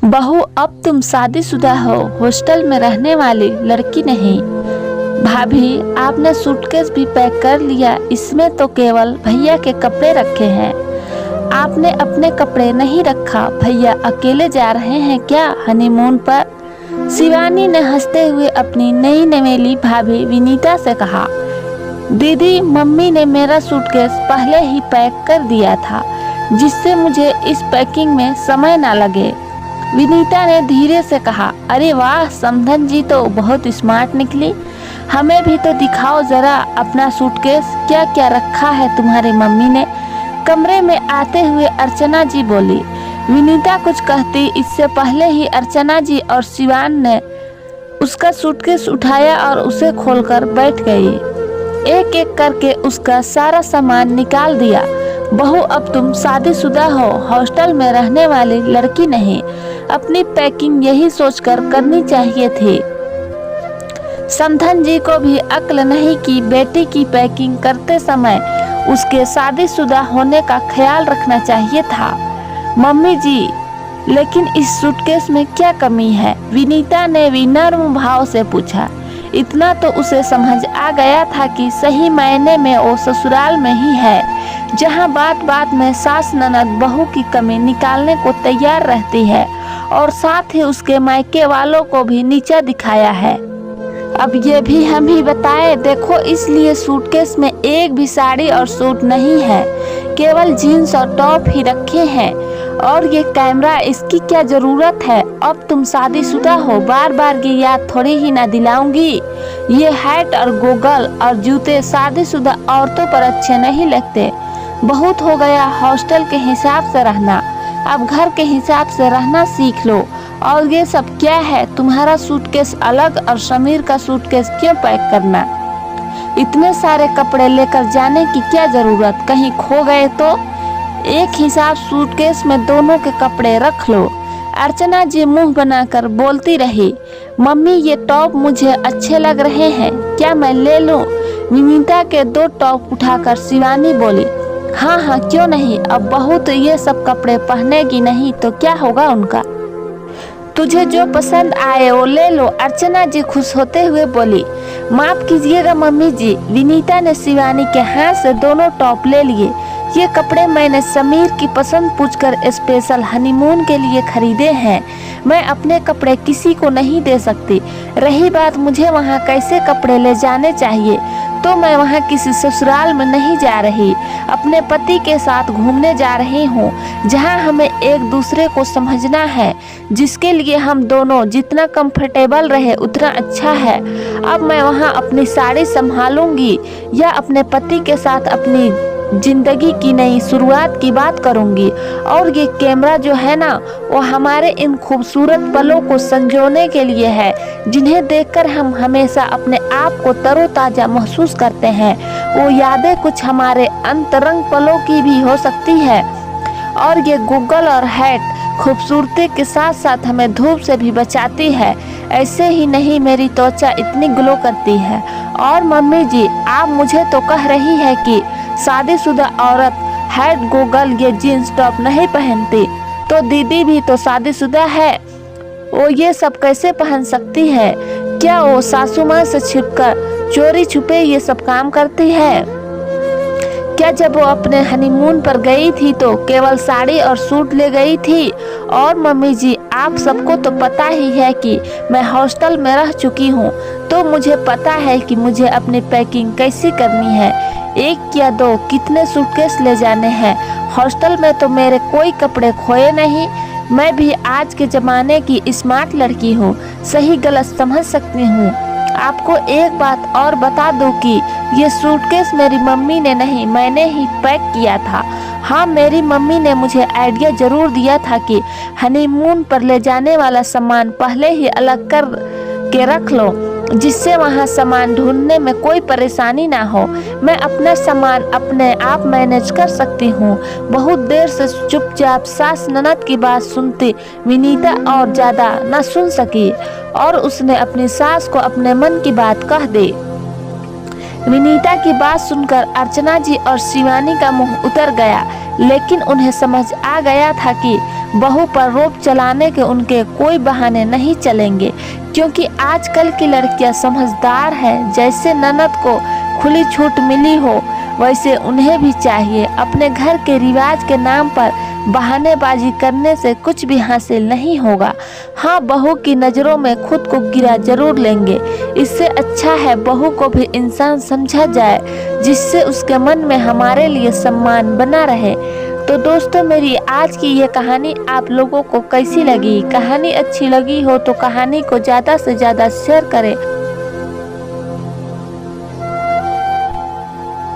बहू, अब तुम शादीशुदा हो, हॉस्टल में रहने वाली लड़की नहीं। भाभी, आपने सूटकेस भी पैक कर लिया, इसमें तो केवल भैया के कपड़े रखे हैं। आपने अपने कपड़े नहीं रखा, भैया अकेले जा रहे हैं क्या हनीमून पर? शिवानी ने हंसते हुए अपनी नई नवेली भाभी विनीता से कहा। दीदी, मम्मी ने मेरा सूटकेस पहले ही पैक कर दिया था, जिससे मुझे इस पैकिंग में समय ना लगे। विनीता ने धीरे से कहा। अरे वाह, समधन जी तो बहुत स्मार्ट निकली। हमें भी तो दिखाओ जरा अपना सूटकेस, क्या क्या रखा है तुम्हारी मम्मी ने? कमरे में आते हुए अर्चना जी बोली। विनीता कुछ कहती इससे पहले ही अर्चना जी और शिवान ने उसका सूटकेस उठाया और उसे खोलकर बैठ गई। एक एक करके उसका सारा सामान निकाल दिया। बहू, अब तुम शादीशुदा हो, हॉस्टल में रहने वाली लड़की नहीं। अपनी पैकिंग यही सोचकर करनी चाहिए थी। समधन जी को भी अक्ल नहीं कि बेटी की पैकिंग करते समय उसके शादीशुदा होने का ख्याल रखना चाहिए था। मम्मी जी, लेकिन इस सूटकेस में क्या कमी है? विनीता ने विनम्र भाव से पूछा। इतना तो उसे समझ आ गया था कि सही मायने में वो ससुराल में ही है, जहां बात बात में सास ननद बहू की कमी निकालने को तैयार रहती है और साथ ही उसके मायके वालों को भी नीचा दिखाया है। अब ये भी हम ही बताए, देखो इसलिए सूटकेस में एक भी साड़ी और सूट नहीं है, केवल जीन्स और टॉप ही रखे हैं। और ये कैमरा, इसकी क्या जरूरत है? अब तुम शादीशुदा हो, बार बार ये याद थोड़ी ही ना दिलाऊंगी। ये हैट और गोगल और जूते शादीशुदा औरतों पर अच्छे नहीं लगते। बहुत हो गया हॉस्टल के हिसाब से रहना, अब घर के हिसाब से रहना सीख लो। और ये सब क्या है? तुम्हारा सूटकेस अलग और समीर का सूटकेस क्यों पैक करना? इतने सारे कपड़े लेकर जाने की क्या जरूरत? कहीं खो गए तो? एक हिसाब सूटकेस में दोनों के कपड़े रख लो। अर्चना जी मुंह बनाकर बोलती रही। मम्मी, ये टॉप मुझे अच्छे लग रहे हैं, क्या मैं ले लूं? विनीता के 2 टॉप उठाकर शिवानी बोली। हाँ हाँ, क्यों नहीं। अब बहू तो ये सब कपड़े पहनेगी नहीं तो क्या होगा उनका? तुझे जो पसंद आए वो ले लो, अर्चना जी खुश होते हुए बोली। माफ कीजिएगा मम्मी जी, विनीता ने शिवानी के हाथ से दोनों टॉप ले लिए। ये कपड़े मैंने समीर की पसंद पूछकर स्पेशल हनीमून के लिए खरीदे हैं। मैं अपने कपड़े किसी को नहीं दे सकती। रही बात मुझे वहाँ कैसे कपड़े ले जाने चाहिए, तो मैं वहाँ किसी ससुराल में नहीं जा रही, अपने पति के साथ घूमने जा रही हूँ, जहाँ हमें एक दूसरे को समझना है, जिसके लिए हम दोनों जितना कंफर्टेबल रहे उतना अच्छा है। अब मैं वहाँ अपनी साड़ी संभालूंगी या अपने पति के साथ अपनी जिंदगी की नई शुरुआत की बात करूंगी। और ये कैमरा जो है ना, वो हमारे इन खूबसूरत पलों को संजोने के लिए है, जिन्हें देखकर हम हमेशा अपने आप को तरोताजा महसूस करते हैं। वो यादें कुछ हमारे अंतरंग पलों की भी हो सकती है। और ये गूगल और हैट खूबसूरती के साथ साथ हमें धूप से भी बचाती है। ऐसे ही नहीं मेरी त्वचा इतनी ग्लो करती है। और मम्मी जी, आप मुझे तो कह रही है कि शादीशुदा औरत हैट, गोगल, ये जीन्स टॉप नहीं पहनती, तो दीदी भी तो शादीशुदा है, वो ये सब कैसे पहन सकती है? क्या वो सासू माँ से छिपकर चोरी छुपे ये सब काम करती है? क्या जब वो अपने हनीमून पर गई थी तो केवल साड़ी और सूट ले गई थी? और मम्मी जी, आप सबको तो पता ही है कि मैं हॉस्टल में रह चुकी हूँ, तो मुझे पता है कि मुझे अपनी पैकिंग कैसे करनी है। 1 या 2 कितने सूटकेस ले जाने हैं? हॉस्टल में तो मेरे कोई कपड़े खोए नहीं। मैं भी आज के ज़माने की स्मार्ट लड़की हूँ, सही गलत समझ सकती हूँ। आपको एक बात और बता दूं कि ये सूटकेस मेरी मम्मी ने नहीं, मैंने ही पैक किया था। हाँ, मेरी मम्मी ने मुझे आइडिया ज़रूर दिया था कि हनीमून पर ले जाने वाला सामान पहले ही अलग कर के रख लो, जिससे वहाँ सामान ढूंढने में कोई परेशानी ना हो। मैं अपना सामान अपने आप मैनेज कर सकती हूँ। बहुत देर से चुपचाप सास ननद की बात सुनती विनीता और ज़्यादा न सुन सकी और उसने अपनी सास को अपने मन की बात कह दी। विनीता की बात सुनकर अर्चना जी और शिवानी का मुंह उतर गया। लेकिन उन्हें समझ आ गया था कि बहू पर रोब चलाने के उनके कोई बहाने नहीं चलेंगे, क्योंकि आजकल की लड़कियां समझदार हैं। जैसे ननद को खुली छूट मिली हो वैसे उन्हें भी चाहिए। अपने घर के रिवाज के नाम पर बहानेबाजी करने से कुछ भी हासिल नहीं होगा। हाँ, बहू की नज़रों में खुद को गिरा जरूर लेंगे। इससे अच्छा है बहू को भी इंसान समझा जाए, जिससे उसके मन में हमारे लिए सम्मान बना रहे। तो दोस्तों, मेरी आज की ये कहानी आप लोगों को कैसी लगी? कहानी अच्छी लगी हो तो कहानी को ज़्यादा से ज़्यादा शेयर करें